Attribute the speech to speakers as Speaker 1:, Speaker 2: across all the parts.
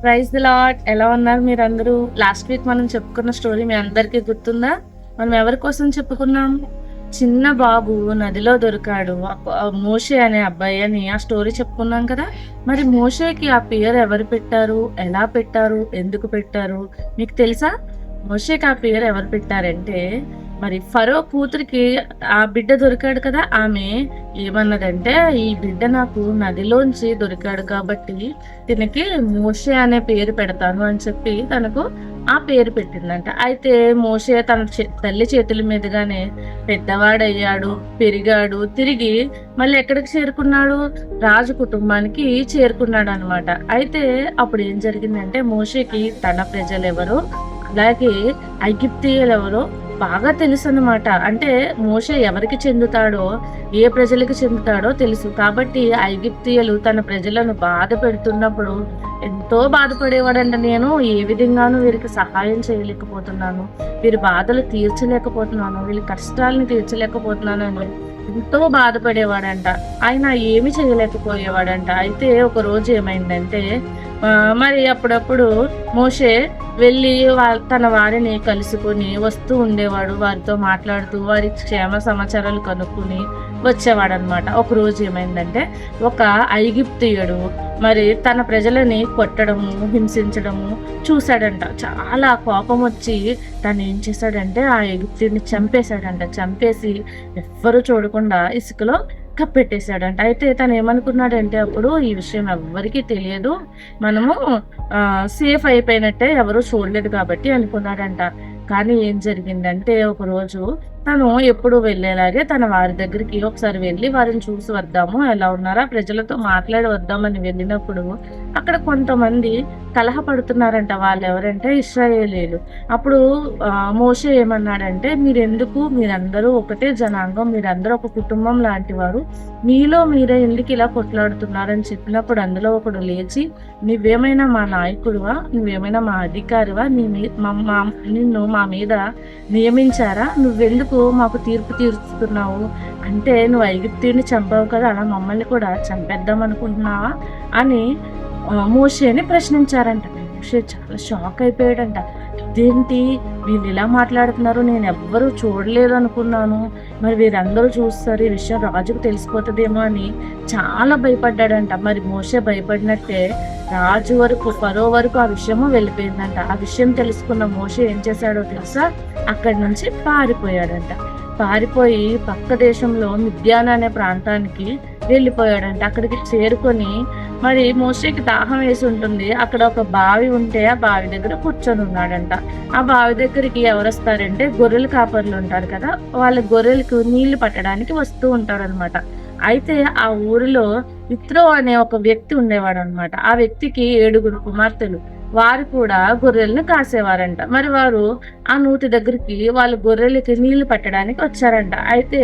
Speaker 1: Praise the lord. ఎలా ఉన్నారు మీరందరూ? లాస్ట్ వీక్ మనం చెప్పుకున్న స్టోరీ మీ అందరికీ గుర్తుందా? మనం ఎవరి కోసం చెప్పుకున్నాం? చిన్న బాబు నదిలో దొరికాడు, మోషే అనే అబ్బాయి అని ఆ స్టోరీ చెప్పుకున్నాం కదా. మరి మోషేకి ఆ పేరు ఎవరు పెట్టారు, ఎలా పెట్టారు, ఎందుకు పెట్టారు మీకు తెలుసా? మోషేకి ఆ పేరు ఎవరు పెట్టారంటే, మరి ఫరో కూతురికి ఆ బిడ్డ దొరికాడు కదా, ఆమె ఏమన్నదంటే, ఈ బిడ్డ నాకు నదిలోంచి దొరికాడు కాబట్టి దీనికి మోషే అనే పేరు పెడతాను అని చెప్పి తనకు ఆ పేరు పెట్టిందంట. అయితే మోషే తన తల్లి చేతుల మీదుగానే పెద్దవాడయ్యాడు, పెరిగాడు, తిరిగి మళ్ళీ ఎక్కడికి చేరుకున్నాడు? రాజు కుటుంబానికి చేరుకున్నాడు అనమాట. అయితే అప్పుడు ఏం జరిగిందంటే, మోషేకి తన ప్రజలెవరో అలాగే ఐగుప్తీయులు ఎవరో బాగా తెలుసు అనమాట. అంటే మోషే ఎవరికి చెందుతాడో, ఏ ప్రజలకు చెందుతాడో తెలుసు. కాబట్టి ఐగుప్తీయులు తన ప్రజలను బాధ పెడుతున్నప్పుడు ఎంతో బాధపడేవాడంట. నేను ఏ విధంగానూ వీరికి సహాయం చేయలేకపోతున్నాను, వీరి బాధలు తీర్చలేకపోతున్నాను, వీళ్ళ కష్టాలను తీర్చలేకపోతున్నాను అని ఎంతో బాధపడేవాడంట. ఆయన ఏమి చేయలేకపోయేవాడంట. అయితే ఒక రోజు ఏమైందంటే, మరి అప్పుడప్పుడు మోషే వెళ్ళి తన వారిని కలుసుకొని వస్తూ ఉండేవాడు. వారితో మాట్లాడుతూ వారి క్షేమ సమాచారాలు కనుక్కొని వచ్చేవాడనమాట. ఒక రోజు ఏమైందంటే, ఒక ఐగుప్తీయుడు మరి తన ప్రజలని కొట్టడము, హింసించడము చూశాడంట. చాలా కోపం వచ్చి తను ఏం చేశాడంటే, ఆ ఐగుప్తీయుడిని చంపేశాడంట. చంపేసి ఎవ్వరూ చూడకుండా ఇసుకలో కప్పెట్టేశాడంట. అయితే తను ఏమనుకున్నాడంటే, అప్పుడు ఈ విషయం ఎవ్వరికీ తెలియదు, మనము సేఫ్ అయిపోయినట్టే, ఎవరు చూడలేదు కాబట్టి అనుకున్నాడంట. కానీ ఏం జరిగిందంటే, ఒకరోజు తను ఎప్పుడు వెళ్ళేలాగే తన వారి దగ్గరికి ఒకసారి వెళ్ళి వారిని చూసి వద్దాము, ఎలా ఉన్నారా, ప్రజలతో మాట్లాడి వద్దామని వెళ్ళినప్పుడు అక్కడ కొంతమంది కలహపడుతున్నారంట. వాళ్ళు ఎవరంటే ఇశ్రాయేలీయులు. అప్పుడు మోషే ఏమన్నాడంటే, మీరందరూ ఒకటే జనాంగం, మీరందరూ ఒక కుటుంబం లాంటి వారు, మీలో మీరే ఎందుకు ఇలా కొట్లాడుతున్నారని చెప్పినప్పుడు అందులో ఒకడు లేచి, నువ్వేమైనా మా నాయకుడివా, నువ్వేమైనా మా అధికారివా, నిన్ను మా మీద నియమించారా, నువ్వెందుకు మాకు తీర్పు తీరుస్తున్నావు, అంటే నువ్వు ఐగుప్తీయుని చంపావు కదా, అలా మమ్మల్ని కూడా చంపేద్దాం అనుకుంటున్నావా అని మోషేని ప్రశ్నించారంట. మోషే చాలా షాక్ అయిపోయాడంట. ఇదేంటి వీళ్ళు ఇలా మాట్లాడుతున్నారు, నేను ఎవ్వరూ చూడలేదు అనుకున్నాను, మరి వీరందరూ చూస్తారు, ఈ విషయం రాజుకు తెలిసిపోతుందేమో అని చాలా భయపడ్డాడంట. మరి మోషే భయపడినట్టే రాజు వరకు, ఫరో వరకు ఆ విషయము వెళ్ళిపోయిందంట. ఆ విషయం తెలుసుకున్న మోషే ఏం చేశాడో తెలుసా? అక్కడి నుంచి పారిపోయాడంట. పారిపోయి పక్క దేశంలో మిద్యాన్ అనే ప్రాంతానికి వెళ్ళిపోయాడంట. అక్కడికి చేరుకొని మరి మోషేకి దాహం వేసి ఉంటుంది. అక్కడ ఒక బావి ఉంటే ఆ బావి దగ్గర కూర్చొని ఉన్నాడంట. ఆ బావి దగ్గరికి ఎవరు వస్తారంటే, గొర్రెల కాపర్లు ఉంటారు కదా, వాళ్ళ గొర్రెలకు నీళ్లు పట్టడానికి వస్తూ ఉంటారనమాట. అయితే ఆ ఊరిలో ఇత్రో అనే ఒక వ్యక్తి ఉండేవాడు అనమాట. ఆ వ్యక్తికి 7 కుమార్తెలు. వారు కూడా గొర్రెలను కాసేవారంట. మరి వారు ఆ నూతి దగ్గరికి వాళ్ళ గొర్రెలకి నీళ్లు పట్టడానికి వచ్చారంట. అయితే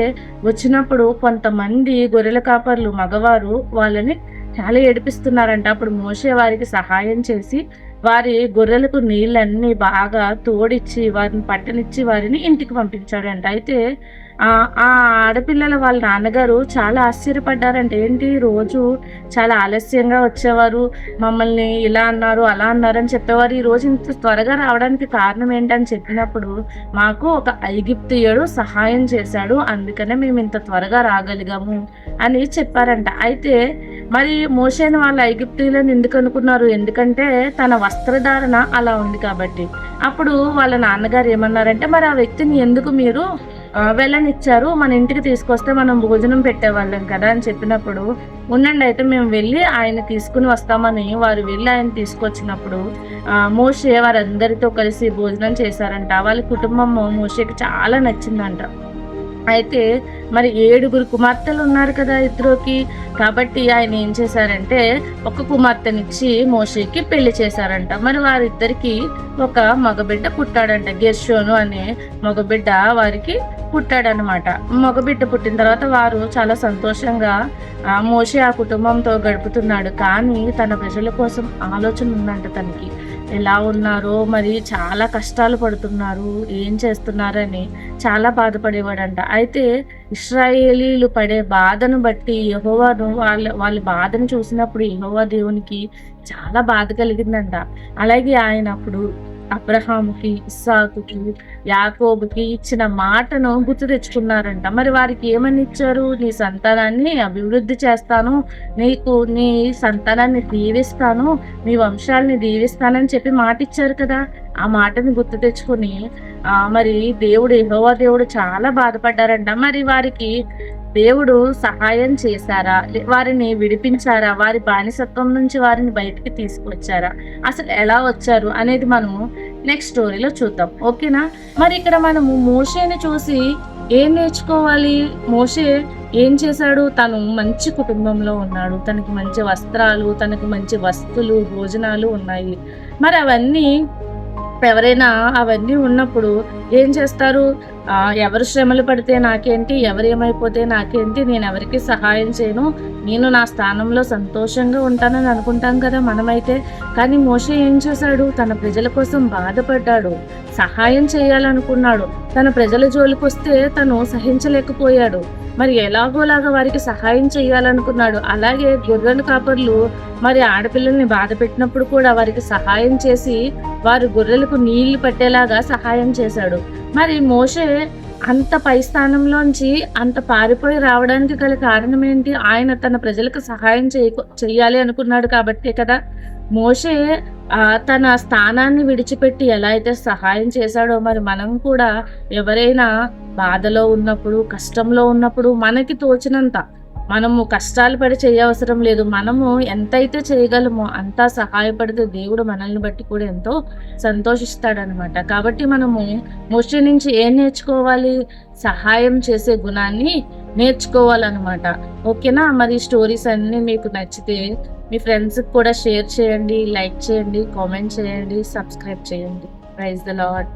Speaker 1: వచ్చినప్పుడు కొంతమంది గొర్రెల కాపర్లు మగవారు వాళ్ళని చాలా ఏడిపిస్తున్నారంట. అప్పుడు మోషే వారికి సహాయం చేసి వారి గొర్రెలకు నీళ్ళన్నీ బాగా తోడిచ్చి వారిని పట్టనిచ్చి వారిని ఇంటికి పంపించాడంట. అయితే ఆ ఆడపిల్లల వాళ్ళ నాన్నగారు చాలా ఆశ్చర్యపడ్డారంట. ఏంటి రోజు చాలా ఆలస్యంగా వచ్చేవారు, మమ్మల్ని ఇలా అన్నారు అలా అన్నారని చెప్పేవారు, ఈ రోజు ఇంత త్వరగా రావడానికి కారణం ఏంటని చెప్పినప్పుడు, మాకు ఒక ఐగుప్తీయుడు సహాయం చేశాడు, అందుకనే మేము ఇంత త్వరగా రాగలిగాము అని చెప్పారంట. అయితే మరి మోషేని వాళ్ళ ఐగుప్తీయులను ఎందుకు అనుకున్నారు? ఎందుకంటే తన వస్త్రధారణ అలా ఉంది కాబట్టి. అప్పుడు వాళ్ళ నాన్నగారు ఏమన్నారంటే, మరి ఆ వ్యక్తిని ఎందుకు మీరు వెళ్ళనిచ్చారు, మన ఇంటికి తీసుకొస్తే మనం భోజనం పెట్టేవాళ్ళం కదా అని చెప్పినప్పుడు, ఉండండి అయితే మేము వెళ్ళి ఆయన తీసుకుని వస్తామని వారు వెళ్ళి ఆయన తీసుకొచ్చినప్పుడు మోషే వారందరితో కలిసి భోజనం చేశారంట. వాళ్ళ కుటుంబం మోషేకి చాలా నచ్చిందంట. అయితే మరి 7 కుమార్తెలు ఉన్నారు కదా ఇత్రోకి, కాబట్టి ఆయన ఏం చేశారంటే ఒక కుమార్తెనిచ్చి మోషేకి పెళ్లి చేశారంట. మరి వారిద్దరికి ఒక మగబిడ్డ పుట్టాడంట. గెర్షోను అనే మగబిడ్డ వారికి పుట్టాడనమాట. మగబిడ్డ పుట్టిన తర్వాత వారు చాలా సంతోషంగా మోషే ఆ కుటుంబంతో గడుపుతున్నాడు. కానీ తన ప్రజల కోసం ఆలోచన ఉందంట తనకి. ఎలా ఉన్నారో, మరి చాలా కష్టాలు పడుతున్నారు, ఏం చేస్తున్నారని చాలా బాధపడేవాడంట. అయితే ఇశ్రాయేలీలు పడే బాధను బట్టి యెహోవాను వాళ్ళ బాధను చూసినప్పుడు యెహోవా దేవునికి చాలా బాధ కలిగిందంట. అలాగే ఆయన అప్పుడు అబ్రహాముకి, ఇస్సాకుకి, యాకోబుకి ఇచ్చిన మాటను గుర్తు తెచ్చుకున్నారంట. మరి వారికి ఏమని ఇచ్చారు? నీ సంతానాన్ని అభివృద్ధి చేస్తాను, నీ సంతానాన్ని దీవిస్తాను, నీ వంశాలని దీవిస్తానని చెప్పి మాట ఇచ్చారు కదా. ఆ మాటని గుర్తు తెచ్చుకొని మరి యెహోవా దేవుడు చాలా బాధపడ్డారంట. మరి వారికి దేవుడు సహాయం చేశారా? వారిని విడిపించారా? వారి బానిసత్వం నుంచి వారిని బయటికి తీసుకొచ్చారా? అసలు ఎలా వచ్చారు అనేది మనము నెక్స్ట్ స్టోరీలో చూద్దాం. ఓకేనా? మరి ఇక్కడ మనము మోషేని చూసి ఏం నేర్చుకోవాలి? మోషే ఏం చేశాడు? తను మంచి కుటుంబంలో ఉన్నాడు, తనకి మంచి వస్త్రాలు, తనకు మంచి వస్తువులు, భోజనాలు ఉన్నాయి. మరి ఎవరైనా అవన్నీ ఉన్నప్పుడు ఏం చేస్తారు? ఎవరు శ్రమలు పడితే నాకేంటి, ఎవరు ఏమైపోతే నాకేంటి, నేను ఎవరికి సహాయం చేయను, నేను నా స్థానంలో సంతోషంగా ఉంటానని అనుకుంటాం కదా మనమైతే. కానీ మోషే ఏం చేశాడు? తన ప్రజల కోసం బాధపడ్డాడు, సహాయం చేయాలనుకున్నాడు. తన ప్రజల జోలికి వస్తే తను సహించలేకపోయాడు. మరి ఎలాగోలాగా వారికి సహాయం చేయాలనుకున్నాడు. అలాగే గొర్రెల కాపర్లు మరి ఆడపిల్లల్ని బాధ పెట్టినప్పుడు కూడా వారికి సహాయం చేసి వారి గొర్రెలకు నీళ్లు పట్టేలాగా సహాయం చేశాడు. మరి మోషే అంత పై స్థానంలోంచి అంత పారిపోయి రావడానికి గల కారణం ఏంటి? ఆయన తన ప్రజలకు సహాయం చేయాలి అనుకున్నాడు కాబట్టే కదా. మోషే తన స్థానాన్ని విడిచిపెట్టి ఎలా అయితే సహాయం చేశాడో, మరి మనం కూడా ఎవరైనా బాధలో ఉన్నప్పుడు, కష్టంలో ఉన్నప్పుడు మనకి తోచినంత మనము కష్టాలు పడి చేయవసరం లేదు. మనము ఎంతైతే చేయగలమో అంతా సహాయపడితే దేవుడు మనల్ని బట్టి కూడా ఎంతో సంతోషిస్తాడనమాట. కాబట్టి మనము మోషే నుంచి ఏం నేర్చుకోవాలి? సహాయం చేసే గుణాన్ని నేర్చుకోవాలన్నమాట. ఓకేనా? మరి స్టోరీస్ అన్నీ మీకు నచ్చితే మీ ఫ్రెండ్స్కి కూడా షేర్ చేయండి, లైక్ చేయండి, కామెంట్ చేయండి, సబ్స్క్రైబ్ చేయండి. Praise the lord.